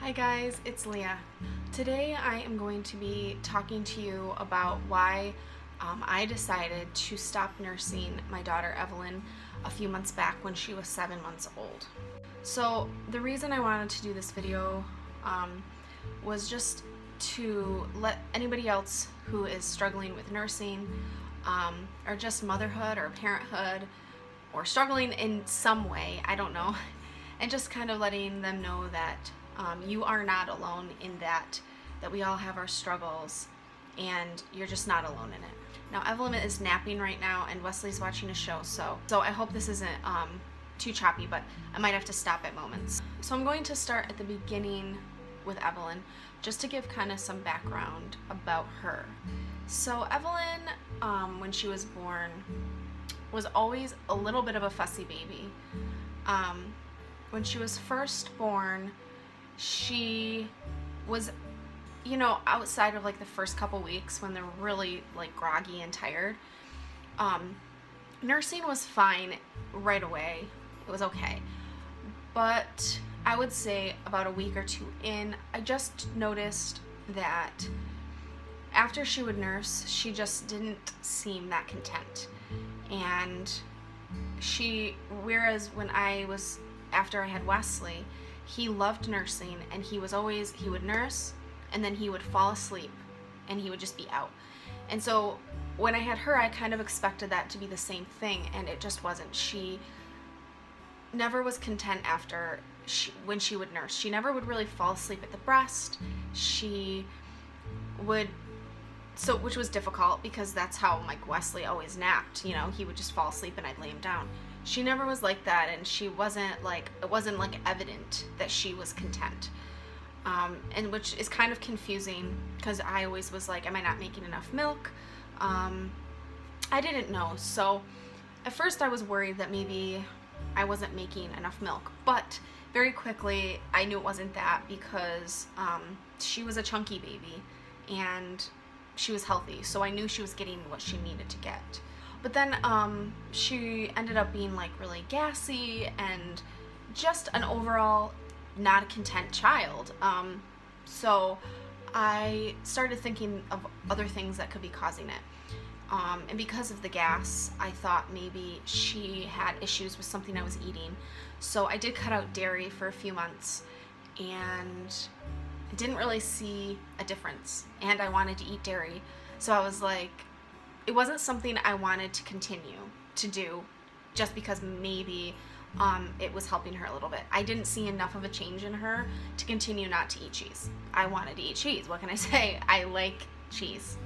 Hi guys, it's Leah. Today I am going to be talking to you about why I decided to stop nursing my daughter Evelyn a few months back when she was 7 months old. So the reason I wanted to do this video was just to let anybody else who is struggling with nursing or just motherhood or parenthood or struggling in some way, I don't know, and just kind of letting them know that you are not alone in that we all have our struggles and you're just not alone in it. Now Evelyn is napping right now and Wesley's watching a show, so I hope this isn't too choppy, but I might have to stop at moments. So I'm going to start at the beginning with Evelyn just to give kind of some background about her. So Evelyn, when she was born, was always a little bit of a fussy baby. When she was first born, she was, outside of like the first couple weeks when they're really like groggy and tired, nursing was fine right away. It was okay. But I would say about a week or two in, I just noticed that after she would nurse, she just didn't seem that content. And whereas when after I had Wesley, he loved nursing and he would nurse and then he would fall asleep and he would just be out. And so when I had her, I kind of expected that to be the same thing, and it just wasn't. She never was content when she would nurse. She never would really fall asleep at the breast. Which was difficult because that's how Mike Wesley always napped. He would just fall asleep and I'd lay him down. She never was like that, and it wasn't like evident that she was content. And which is kind of confusing because I always was like, am I not making enough milk? I didn't know. So at first I was worried that maybe I wasn't making enough milk, but very quickly I knew it wasn't that because she was a chunky baby and she was healthy, so I knew she was getting what she needed to get. But then she ended up being like really gassy and just an overall not a content child. So I started thinking of other things that could be causing it. And because of the gas, I thought maybe she had issues with something I was eating. So I did cut out dairy for a few months and didn't really see a difference. And I wanted to eat dairy. So I was like, it wasn't something I wanted to continue to do just because maybe it was helping her a little bit. I didn't see enough of a change in her to continue not to eat cheese. I wanted to eat cheese. What can I say? I like cheese.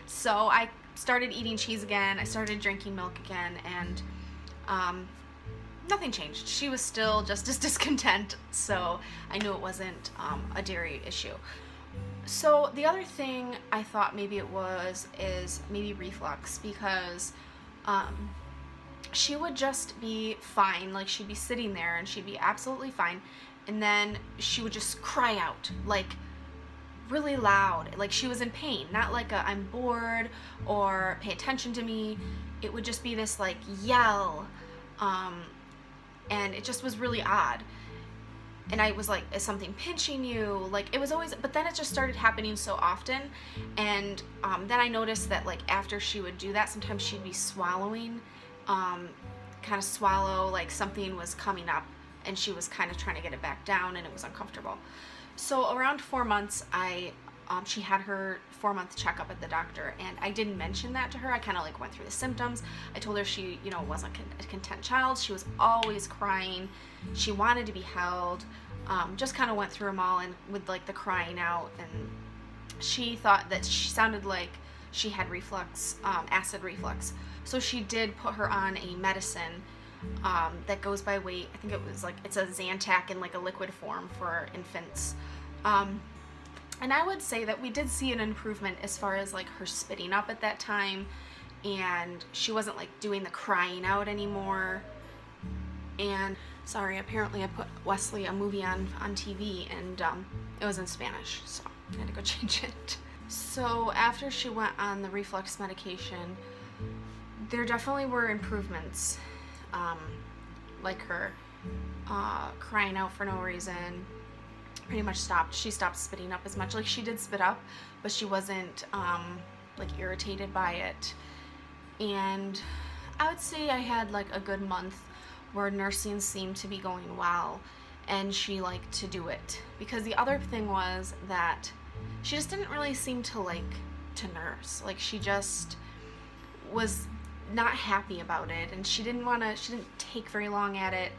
So I started eating cheese again. I started drinking milk again, and nothing changed. She was still just as discontent, so I knew it wasn't a dairy issue. So the other thing I thought maybe it is maybe reflux, because she would just be fine, like she'd be sitting there and she'd be absolutely fine, and then she would just cry out like really loud, like she was in pain, not like a I'm bored or pay attention to me. It would just be this like yell, and it just was really odd. And I was like, is something pinching you? Like it was always, but then it just started happening so often. And then I noticed that like after she would do that, sometimes she'd be swallowing, kind of swallow like something was coming up and she was kind of trying to get it back down, and it was uncomfortable. So around 4 months, she had her 4-month checkup at the doctor, and I didn't mention that to her. I kind of like went through the symptoms. I told her she, wasn't a content child. She was always crying. She wanted to be held. Just kind of went through them all, and with like the crying out, and she thought that she sounded like she had reflux, acid reflux. So she did put her on a medicine that goes by weight. I think it's a Zantac in like a liquid form for infants. And I would say that we did see an improvement as far as like her spitting up at that time, and she wasn't like doing the crying out anymore. And sorry, apparently I put Wesley a movie on TV, and it was in Spanish, so I had to go change it. So after she went on the reflux medication, there definitely were improvements, like her crying out for no reason, pretty much stopped. She stopped spitting up as much. Like, she did spit up, but she wasn't like irritated by it. And I would say I had like a good month where nursing seemed to be going well, and she liked to do it. Because the other thing was that she just didn't really seem to like to nurse. Like, she just was not happy about it, and she didn't take very long at it,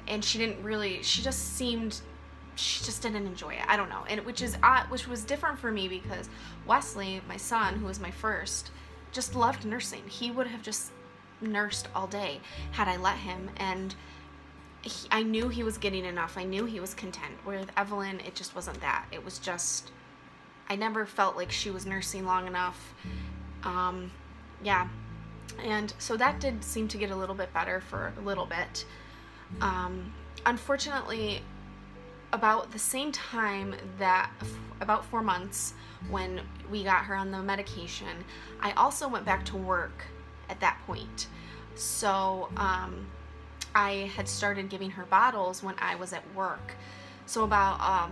and she just didn't enjoy it. I don't know. And which was different for me, because Wesley, my son, who was my first, just loved nursing. He would have just nursed all day had I let him, and I knew he was getting enough. I knew he was content. With Evelyn, it just wasn't that. It was just, I never felt like she was nursing long enough. Yeah. And so that did seem to get a little bit better for a little bit. Unfortunately, about the same time, that about 4 months when we got her on the medication, I also went back to work at that point. So I had started giving her bottles when I was at work. So about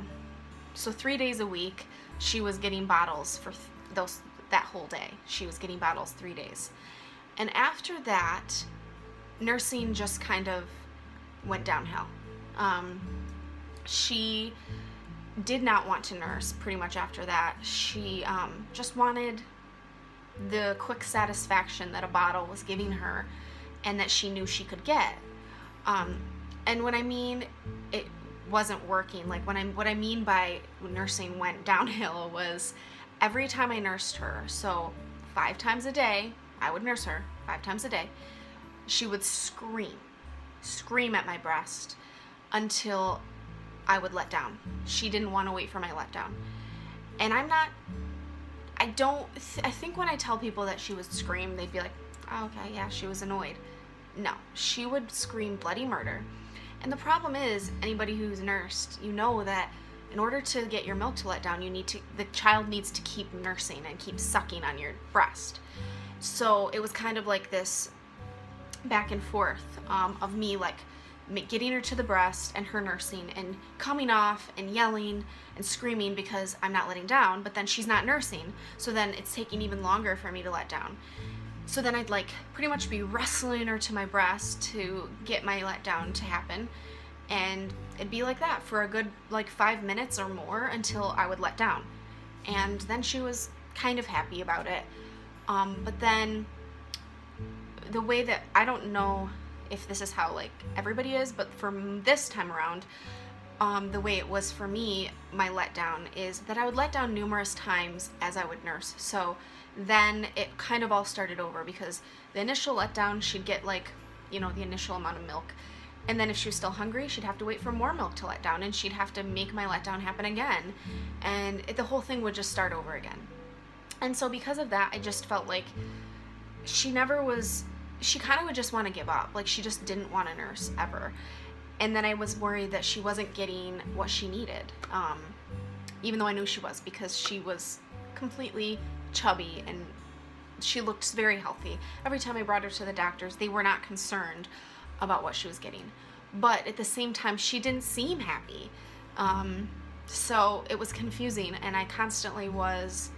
3 days a week she was getting bottles for that whole day. She was getting bottles 3 days. And after that, nursing just kind of went downhill. She did not want to nurse pretty much after that. She just wanted the quick satisfaction that a bottle was giving her and that she knew she could get. And when I mean it wasn't working, like what I mean by nursing went downhill was every time I nursed her, so 5 times a day, I would nurse her 5 times a day, she would scream at my breast until I would let down. She didn't want to wait for my letdown. And I think when I tell people that she would scream, they'd be like, oh, okay, yeah, she was annoyed. No, she would scream bloody murder. And the problem is, anybody who's nursed, you know that in order to get your milk to let down, the child needs to keep nursing and keep sucking on your breast. So it was kind of like this back and forth of me like getting her to the breast and her nursing and coming off and yelling and screaming because I'm not letting down, but then she's not nursing, so then it's taking even longer for me to let down. So then I'd like pretty much be wrestling her to my breast to get my letdown to happen, and it'd be like that for a good like 5 minutes or more until I would let down, and then she was kind of happy about it. But then the way that, I don't know if this is how like everybody is, but for this time around, the way it was for me, my letdown is that I would let down numerous times as I would nurse. So then it kind of all started over, because the initial letdown, she'd get like, the initial amount of milk, and then if she was still hungry, she'd have to wait for more milk to let down, and she'd have to make my letdown happen again, and the whole thing would just start over again. And so because of that, I just felt like she kind of would just want to give up. Like, she just didn't want to nurse ever. And then I was worried that she wasn't getting what she needed, even though I knew she was, because she was completely chubby and she looked very healthy. Every time I brought her to the doctors, they were not concerned about what she was getting. But at the same time, she didn't seem happy. So it was confusing, and I constantly was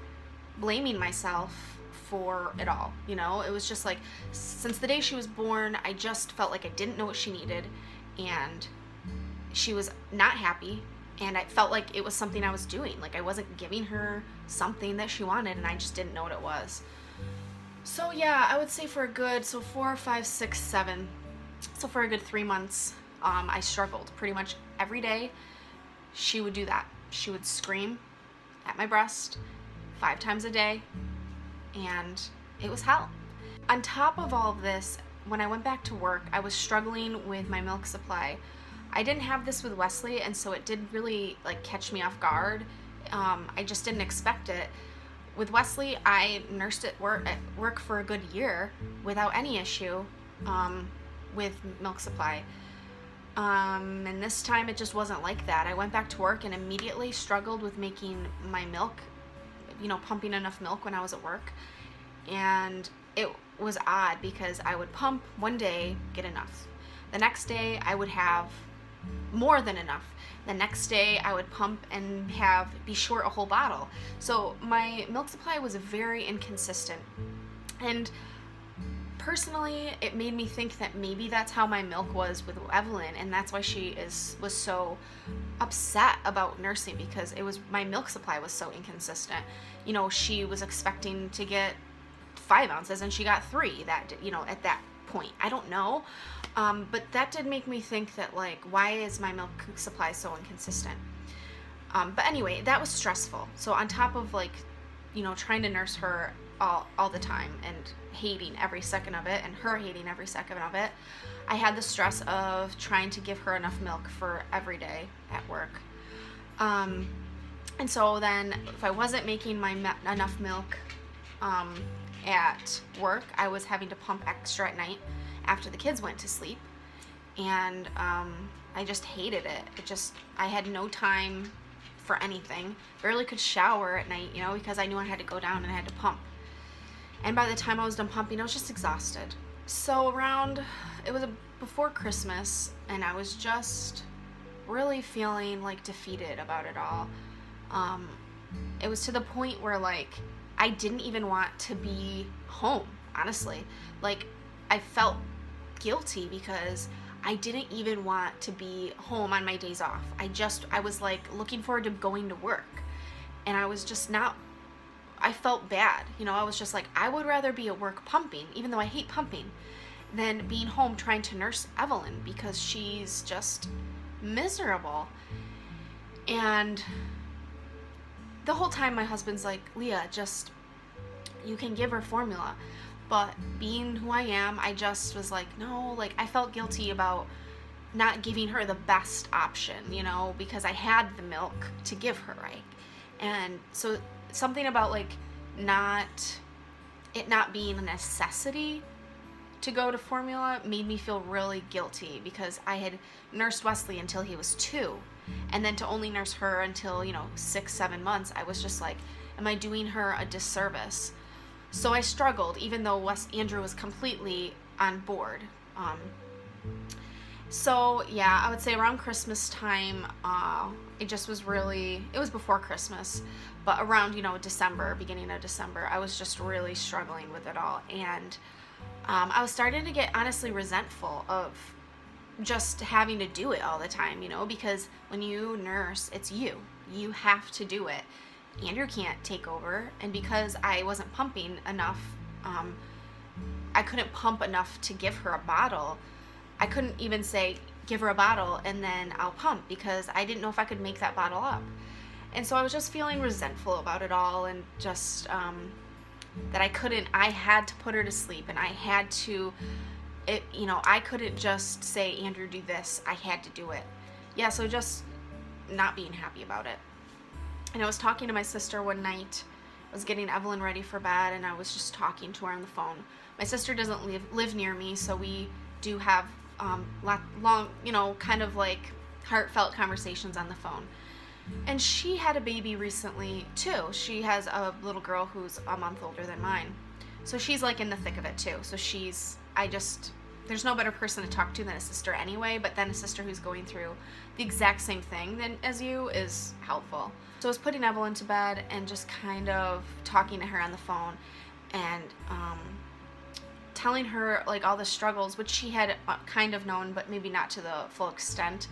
blaming myself for it all. It was just like, since the day she was born, I just felt like I didn't know what she needed, and she was not happy, and I felt like it was something I was doing. Like, I wasn't giving her something that she wanted, and I just didn't know what it was. So yeah, I would say for a good 4, 5, 6, 7, so for a good 3 months, I struggled pretty much every day. She would do that. She would scream at my breast 5 times a day, and it was hell. On top of all of this, when I went back to work, I was struggling with my milk supply. I didn't have this with Wesley, and so it did really like catch me off guard. I just didn't expect it. With Wesley, I nursed at work for a good year without any issue with milk supply. And this time it just wasn't like that. I went back to work and immediately struggled with making my milk, pumping enough milk when I was at work. And it was odd, because I would pump one day, get enough. The next day I would have more than enough. The next day I would pump and be short a whole bottle. So my milk supply was very inconsistent. And personally, it made me think that maybe that's how my milk was with Evelyn, and that's why she was so upset about nursing, because my milk supply was so inconsistent. You know, she was expecting to get 5 ounces and she got 3 at that point. I don't know. But that did make me think that, like, why is my milk supply so inconsistent? But anyway, that was stressful. So on top of, like, you know, trying to nurse her all the time and hating every second of it, and her hating every second of it, I had the stress of trying to give her enough milk for every day at work. And so then if I wasn't making enough milk at work, I was having to pump extra at night after the kids went to sleep, and I just hated it. I had no time for anything, barely could shower at night, you know, because I knew I had to go down and I had to pump. And by the time I was done pumping, I was just exhausted. So it was before Christmas, and I was just really feeling like defeated about it all. It was to the point where, like, I didn't even want to be home, honestly. Like, I felt guilty because I didn't even want to be home on my days off. I was like looking forward to going to work, and I was just not, I felt bad. You know, I was just like, I would rather be at work pumping, even though I hate pumping, than being home trying to nurse Evelyn, because she's just miserable. And the whole time my husband's like, Leah, you can give her formula. But being who I am, I just was like, no, like, I felt guilty about not giving her the best option, you know, because I had the milk to give her, right? And so something about, like, it not being a necessity to go to formula made me feel really guilty, because I had nursed Wesley until he was 2, and then to only nurse her until, you know, 6-7 months, I was just like, am I doing her a disservice? So I struggled, even though Andrew was completely on board. So yeah, I would say around Christmas time, it was before Christmas, but around, you know, December, beginning of December, I was just really struggling with it all. And I was starting to get honestly resentful of just having to do it all the time, you know, because when you nurse, it's you have to do it. Andrew can't take over, and because I wasn't pumping enough, I couldn't pump enough to give her a bottle. I couldn't even say, give her a bottle and then I'll pump, because I didn't know if I could make that bottle up. And so I was just feeling resentful about it all, and just that I had to put her to sleep, and I had to, you know, I couldn't just say, Andrew, do this. I had to do it. Yeah, so just not being happy about it. And I was talking to my sister one night. I was getting Evelyn ready for bed, and I was just talking to her on the phone. My sister doesn't live near me, so we do have long, you know, kind of like heartfelt conversations on the phone. And she had a baby recently too. She has a little girl who's a month older than mine. So she's like in the thick of it too. So there's no better person to talk to than a sister anyway, but then a sister who's going through the exact same thing as you is helpful. So I was putting Evelyn to bed and just kind of talking to her on the phone, and telling her, like, all the struggles, which she had kind of known, but maybe not to the full extent.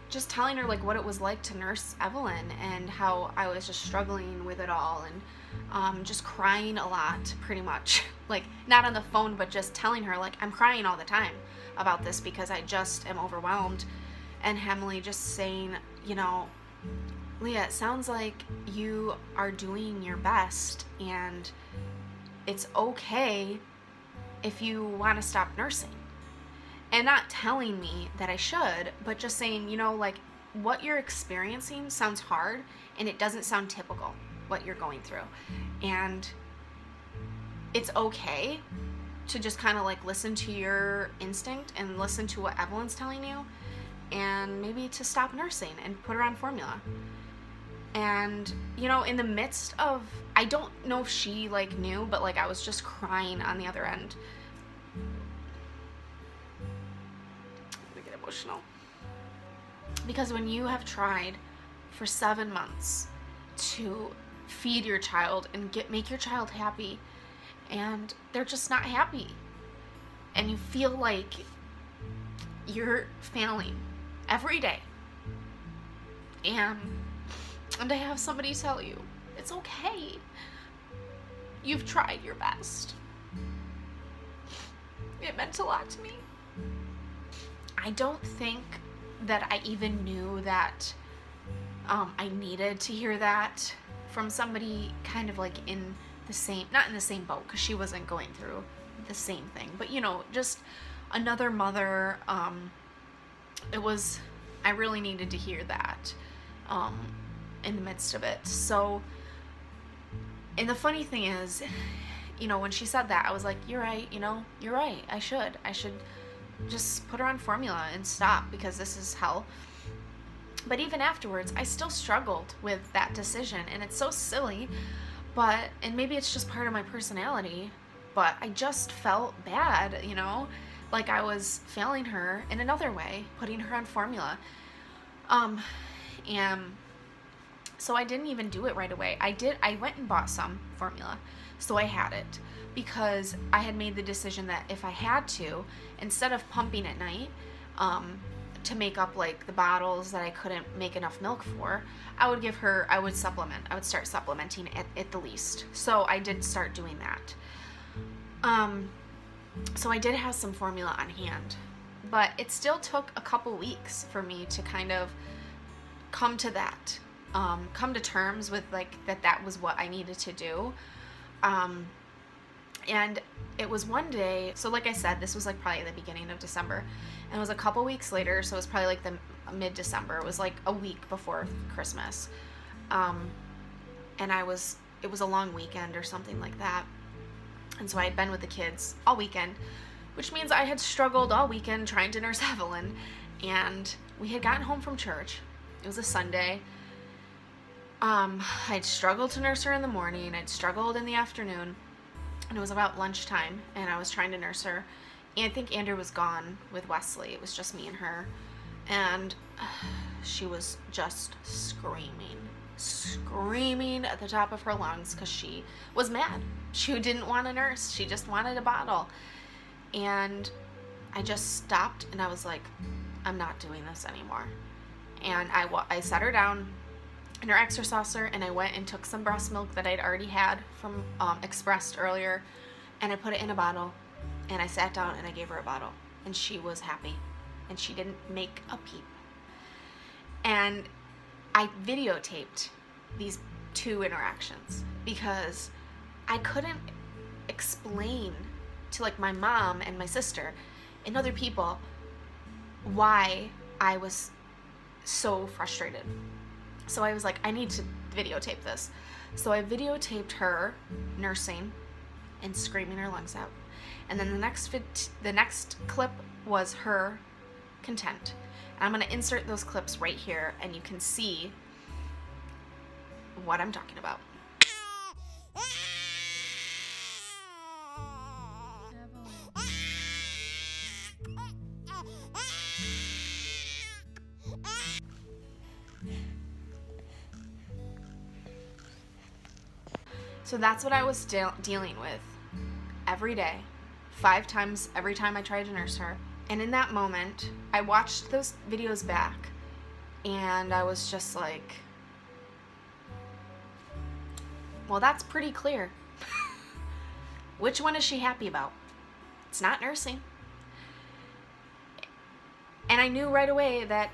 Just telling her, like, what it was like to nurse Evelyn, and how I was just struggling with it all, and just crying a lot, pretty much. Like, not on the phone, but just telling her, like, I'm crying all the time about this because I just am overwhelmed. And Emily just saying, you know, Leah, it sounds like you are doing your best, and it's okay if you want to stop nursing. And not telling me that I should, but just saying, you know, like, what you're experiencing sounds hard, and it doesn't sound typical, what you're going through. And it's okay to just kind of, like, listen to your instinct and listen to what Evelyn's telling you, and maybe to stop nursing and put her on formula. And, you know, in the midst of, I don't know if she, like, knew, but, like, I was just crying on the other end. I'm gonna get emotional. Because when you have tried for 7 months to feed your child and make your child happy, and they're just not happy, and you feel like you're failing every day, and to have somebody tell you it's okay, you've tried your best, it meant a lot to me. I don't think that I even knew that I needed to hear that from somebody kind of like in the same, not in the same boat, because she wasn't going through the same thing, but you know, just another mother. I really needed to hear that in the midst of it. So, and the funny thing is, you know, when she said that, I was like, you're right, you know, you're right, I should just put her on formula and stop, because this is hell. But even afterwards, I still struggled with that decision, and it's so silly, and maybe it's just part of my personality, but I just felt bad, you know, like I was failing her in another way, putting her on formula. And so I didn't even do it right away. I went and bought some formula, so I had it, because I had made the decision that if I had to, instead of pumping at night, to make up like the bottles that I couldn't make enough milk for, I would supplement. I would start supplementing at the least. So I did start doing that. So I did have some formula on hand, but it still took a couple weeks for me to kind of come to that, come to terms with like that was what I needed to do. And it was one day, so like I said, this was like probably the beginning of December, and it was a couple weeks later, so it was probably like the mid-December. It was like a week before Christmas. And it was a long weekend or something like that. And so I had been with the kids all weekend, which means I had struggled all weekend trying to nurse Evelyn. And we had gotten home from church. It was a Sunday. I'd struggled to nurse her in the morning. I'd struggled in the afternoon. And it was about lunchtime, and I was trying to nurse her. And I think Andrew was gone with Wesley. It was just me and her. And she was just screaming at the top of her lungs because she was mad. She didn't want a nurse. She just wanted a bottle. And I just stopped, and I was like, I'm not doing this anymore. And I set her down in her extra saucer, and I went and took some breast milk that I'd already had from Expressed earlier, and I put it in a bottle, and I sat down and I gave her a bottle, and she was happy, and she didn't make a peep. And I videotaped these 2 interactions because I couldn't explain to like my mom and my sister and other people why I was so frustrated. So I was like, I need to videotape this. So I videotaped her nursing and screaming her lungs out. And then the next clip was her content. And I'm going to insert those clips right here, and you can see what I'm talking about. So that's what I was dealing with every day, 5 times every time I tried to nurse her. And in that moment, I watched those videos back, and I was just like, well, that's pretty clear. Which one is she happy about? It's not nursing. And I knew right away that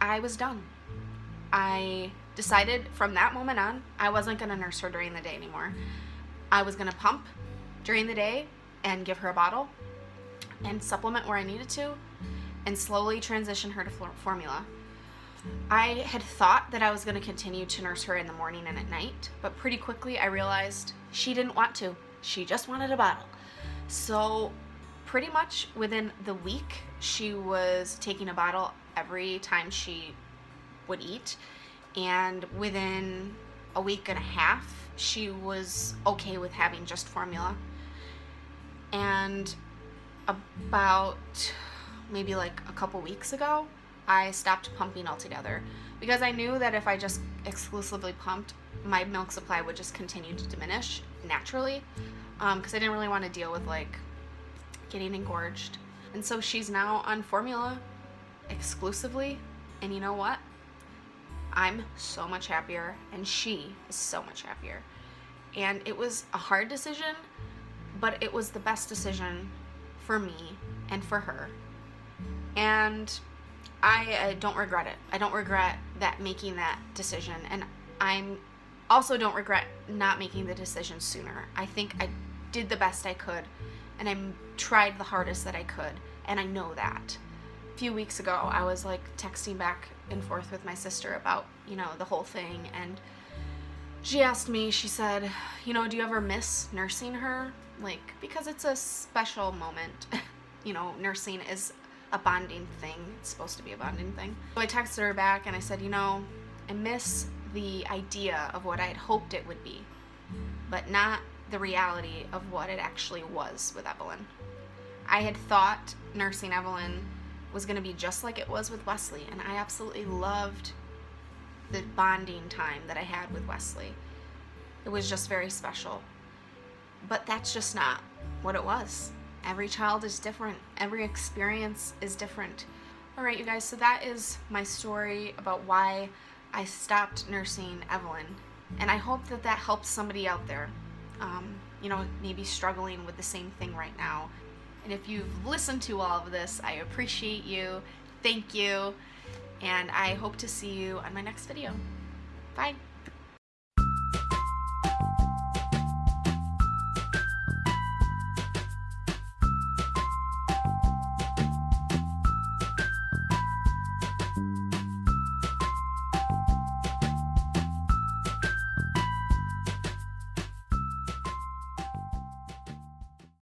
I was done. I decided from that moment on, I wasn't going to nurse her during the day anymore. I was going to pump during the day and give her a bottle and supplement where I needed to and slowly transition her to formula. I had thought that I was going to continue to nurse her in the morning and at night, but pretty quickly I realized she didn't want to. She just wanted a bottle. So pretty much within the week, she was taking a bottle every time she would eat. And within a week and a half, she was okay with having just formula. And about maybe like a couple weeks ago, I stopped pumping altogether, because I knew that if I just exclusively pumped, my milk supply would just continue to diminish naturally, because I didn't really want to deal with like getting engorged. And so she's now on formula exclusively, and you know what? I'm so much happier, and she is so much happier. And it was a hard decision, but it was the best decision for me and for her. And I don't regret it. I don't regret making that decision, and I'm also don't regret not making the decision sooner. I think I did the best I could, and I tried the hardest that I could, and I know that. A few weeks ago, I was like texting back and forth with my sister about, you know, the whole thing, and she asked me, she said, you know, do you ever miss nursing her? Like, because it's a special moment. You know, nursing is a bonding thing. It's supposed to be a bonding thing. So I texted her back and I said, you know, I miss the idea of what I had hoped it would be, but not the reality of what it actually was with Evelyn. I had thought nursing Evelyn was going to be just like it was with Wesley, and I absolutely loved the bonding time that I had with Wesley. It was just very special. But that's just not what it was. Every child is different. Every experience is different. All right, you guys, so that is my story about why I stopped nursing Evelyn. And I hope that that helps somebody out there, you know, maybe struggling with the same thing right now. And if you've listened to all of this, I appreciate you. Thank you. And I hope to see you on my next video. Bye.